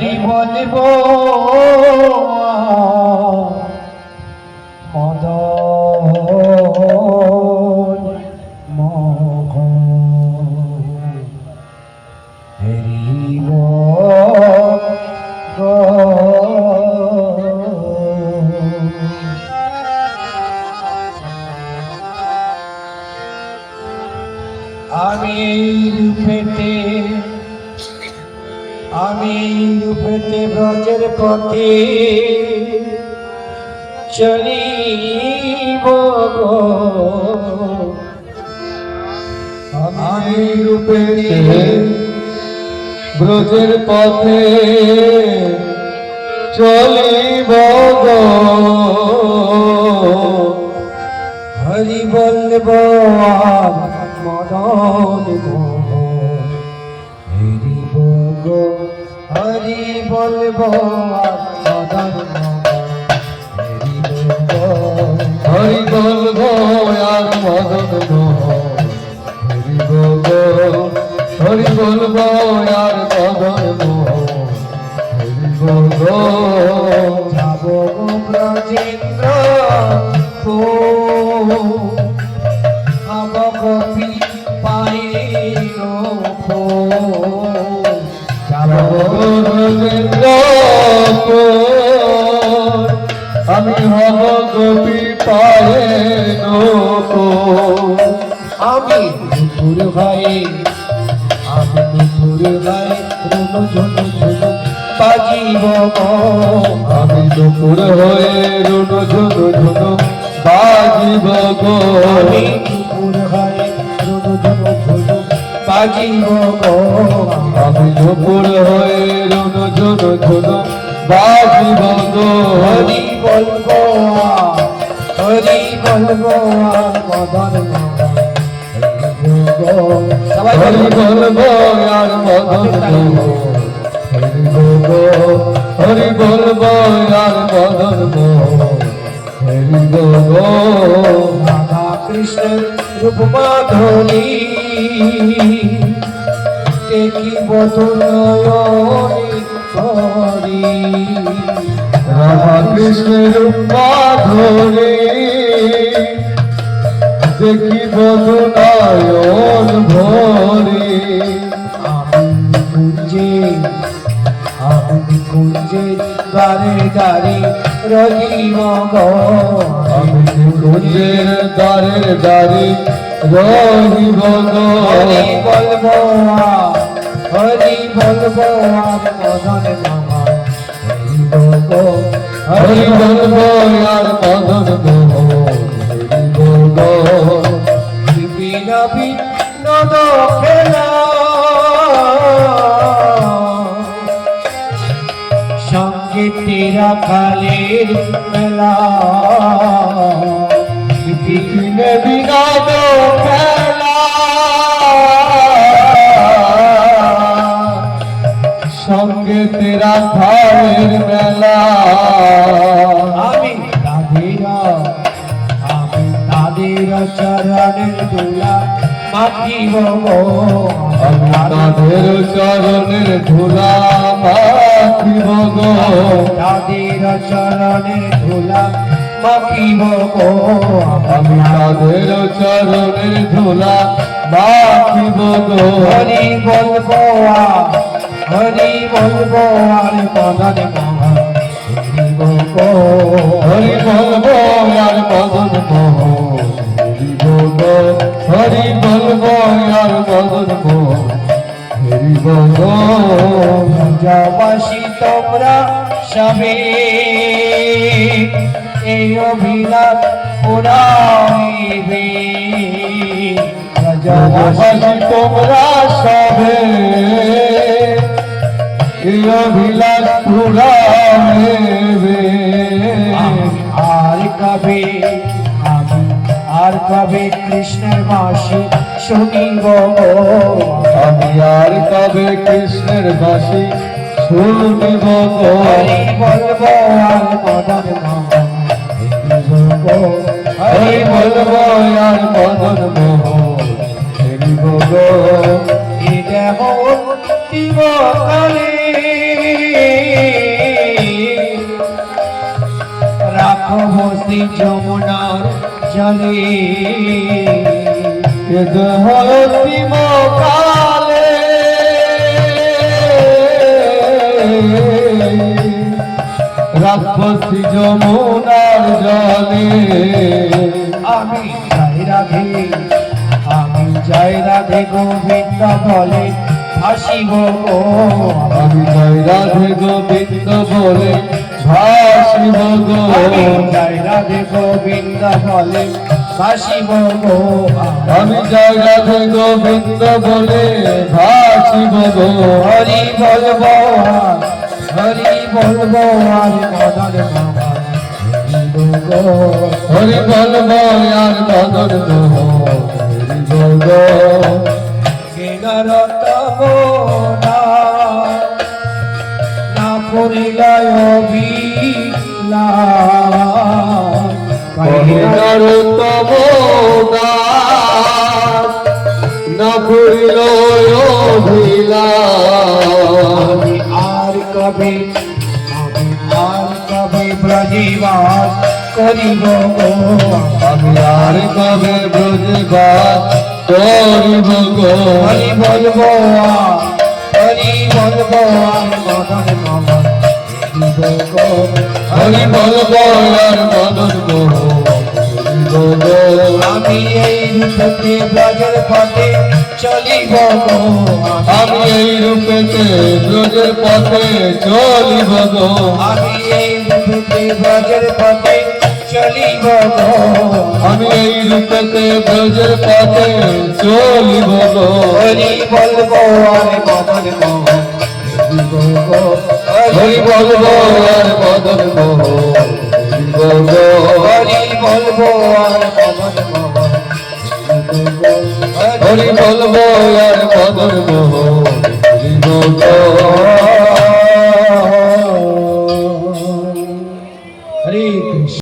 হরি বলব মদন মোহন হরি আমি রূপেতে ব্রজের পথে চলিব গো আমি রূপেতে ব্রজের পথে চলিব গো হরি বলব মদন মোহন হরি গো হরি বলব মদন হরি বলবো আর মদন মোহন হরি গো হরি বলবো আর মদন মোহন হরি গো যাব ব্রজেন্দ্র হব গোপী পায়ের যাব আমি হব গোপী পায়ে আমি নুপুর ভাই রুনু ঝুনু ঝুনু বাজিব আমি দুপুর হয়ে রুনু ঝুনু ঝুনু বাজিব গো আমি নুপুর ভাই রুনু ঝুনু ঝুনু বাজিব আমি দুপুর হয়ে রুনু ঝুনু ঝুনু বাজিব গো হরি বলবো মদন সবাই হরি বলবো আর মদন হরি বলবো আর মদন হরি গো রাধা কৃষ্ণ রূপ মাধুরী দেখিব নয়নি হরি রাধা কৃষ্ণের মাধুরী দেখিব নয়ন ভরি আমি কুঞ্জে গারে গারে রহিব গো আমি কুঞ্জের দ্বারে দ্বারে রহিব গো হরি বলবো আর মদন হরি বলবো আর মদন নদ খেলা সঙ্গে তেরা কালের মেলা বিপিনে বিনোদ খেলা সঙ্গে তেরা খালের মেলা আমি তাদের চরণের দোলা মাখিব আমি তাদের চরণের ধুলা মাখিব গো তাদের চরণের দোলা মাখিব আমি তাদের চরণের ধুলা মাখিব গো হরি বলবো আর মদন হরি বলবো আর মদন হরি বলবো আর মদন হরি বলবো যাবাসী তোমরা সবে এই অভিলাষ পুরাইবে ব্রজবাসী তোমরা সবে এই অভিলাষ পুরাইবে আর কবে কৃষ্ণের বাঁশি শুনিব আমি আর কবে কৃষ্ণের বাঁশি শুনিব গো হরি বলবো আর মদন হরি বলবো আর মদন হরি গো দেহ দিবকালে বসি যমুনার জলে অন্তিম কালে রাক্ষসী যমুনার জলে আমি যাই রাধে গোবিন্দ বলে ভাসিব গো আমি জয় রাধে গোবিন্দ বলে ভাসিব গো আমি যাই রাধে গোবিন্দ বলে ভাসিব গো আমি জয় রাধে গোবিন্দ বলে ভাসিব গো হরি বলবো হরি বলবো আর মদন মামা গো হরি বলবো আর মদন মোহন গো কেনারত না পড়িলায় অভিলা কহিনার তমোদা না ভুলিল অভিলাষ আর কবে ব্রজিবাস করিব গো আমি আর কবে ব্রজবাস করিব গো হরি বলবো হরি বলবো আর মদন মামা গো হরি বলবো আর মদন মোহন গো আমি এই রূপে ব্রজের পথে চলিব গো আমি এই রূপেতে ব্রজের পথে চলিব গো আমি এই রূপে ব্রজের পথে চলিব গো আমি এই রূপেতে ব্রজের পথে চলিব গো হরি বলবো আর মদন মোহন হরি বলবো আর মদন মোহন গো